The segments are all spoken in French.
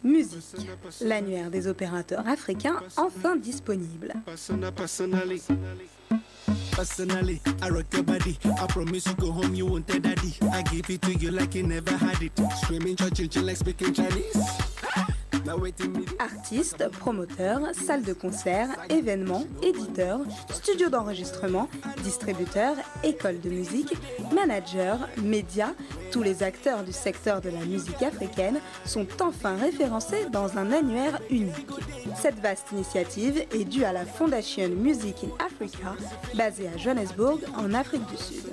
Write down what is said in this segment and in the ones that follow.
Musique, l'annuaire des opérateurs africains enfin disponible. Personally, I rock your body. I promise you go home, you won't tell daddy. I give it to you like you never had it. Screaming, church, like speaking Chinese. Artistes, promoteurs, salles de concert, événements, éditeurs, studios d'enregistrement, distributeurs, écoles de musique, managers, médias, tous les acteurs du secteur de la musique africaine sont enfin référencés dans un annuaire unique. Cette vaste initiative est due à la Fondation Music in Africa, basée à Johannesburg, en Afrique du Sud.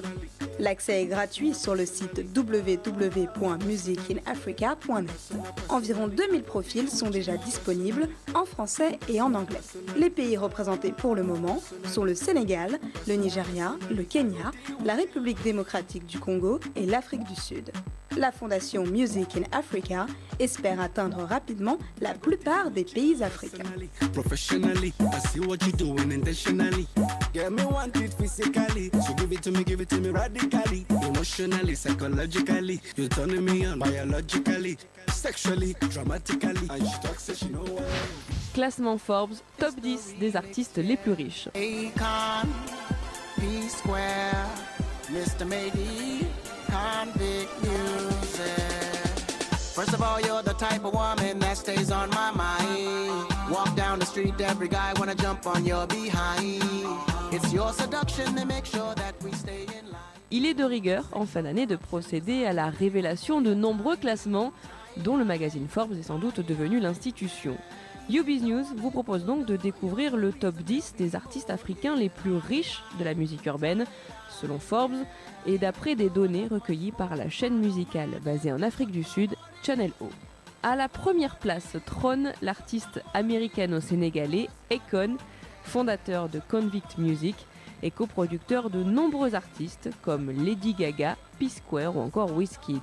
L'accès est gratuit sur le site www.musicinafrica.net. Environ 2000 profils sont déjà disponibles en français et en anglais. Les pays représentés pour le moment sont le Sénégal, le Nigeria, le Kenya, la République démocratique du Congo et l'Afrique du Sud. La Fondation Music in Africa espère atteindre rapidement la plupart des pays africains. Professionally, I see what you're doing intentionally. Get me want it physically, so give it to me radically. Emotionally, psychologically, you're turning me on biologically, sexually, dramatically. And she talks, so she know what. Classement Forbes, top 10 des artistes les plus riches. Akon, P-Square, Mr. Maybe, Convict Music. First of all, you're the type of woman that stays on my mind. Walk down the street, every guy wanna jump on your behind. It's your seduction that makes sure that we stay in line. Il est de rigueur, en fin d'année, de procéder à la révélation de nombreux classements, dont le magazine Forbes est sans doute devenu l'institution. UBiz News vous propose donc de découvrir le top 10 des artistes africains les plus riches de la musique urbaine, selon Forbes, et d'après des données recueillies par la chaîne musicale basée en Afrique du Sud, Channel O. À la première place trône l'artiste américano-sénégalais Akon, fondateur de Convict Music et coproducteur de nombreux artistes comme Lady Gaga, P-Square ou encore Wizkid.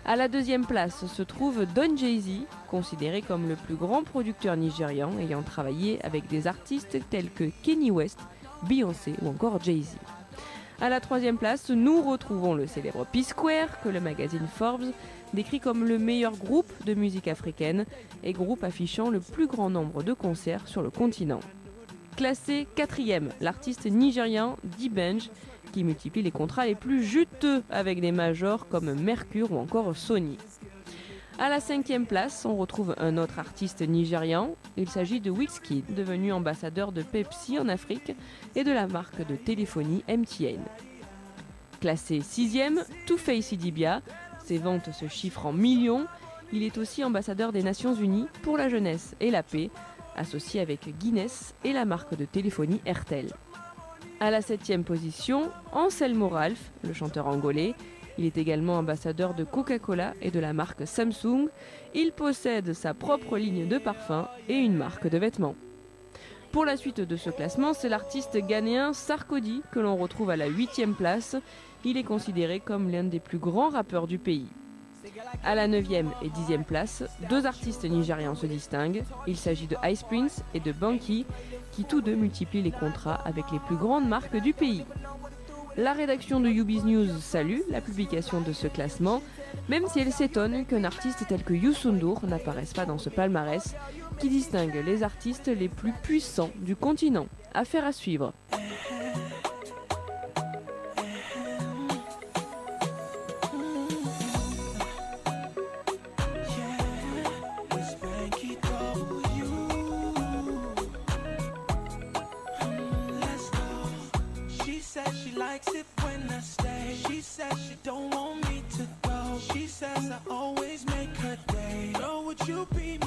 À la deuxième place se trouve Don Jay-Z, considéré comme le plus grand producteur nigérian ayant travaillé avec des artistes tels que Kanye West, Beyoncé ou encore Jay-Z. À la troisième place, nous retrouvons le célèbre P-Square que le magazine Forbes décrit comme le meilleur groupe de musique africaine et groupe affichant le plus grand nombre de concerts sur le continent. Classé quatrième, l'artiste nigérian D'banj qui multiplie les contrats les plus juteux avec des majors comme Mercure ou encore Sony. À la cinquième place, on retrouve un autre artiste nigérian. Il s'agit de Wizkid, devenu ambassadeur de Pepsi en Afrique et de la marque de téléphonie MTN. Classé sixième, Two-Face Idibia. Ses ventes se chiffrent en millions. Il est aussi ambassadeur des Nations Unies pour la jeunesse et la paix, associé avec Guinness et la marque de téléphonie Airtel. À la septième position, Anselmo Ralph, le chanteur angolais. Il est également ambassadeur de Coca-Cola et de la marque Samsung. Il possède sa propre ligne de parfums et une marque de vêtements. Pour la suite de ce classement, c'est l'artiste ghanéen Sarkodie que l'on retrouve à la 8e place. Il est considéré comme l'un des plus grands rappeurs du pays. À la 9e et 10e place, deux artistes nigérians se distinguent. Il s'agit de Ice Prince et de Banky, qui tous deux multiplient les contrats avec les plus grandes marques du pays. La rédaction de UBiz News salue la publication de ce classement, même si elle s'étonne qu'un artiste tel que Youssou N'Dour n'apparaisse pas dans ce palmarès, qui distingue les artistes les plus puissants du continent. Affaire à suivre. She says she don't want me to go. She says I always make her day. Girl, would you be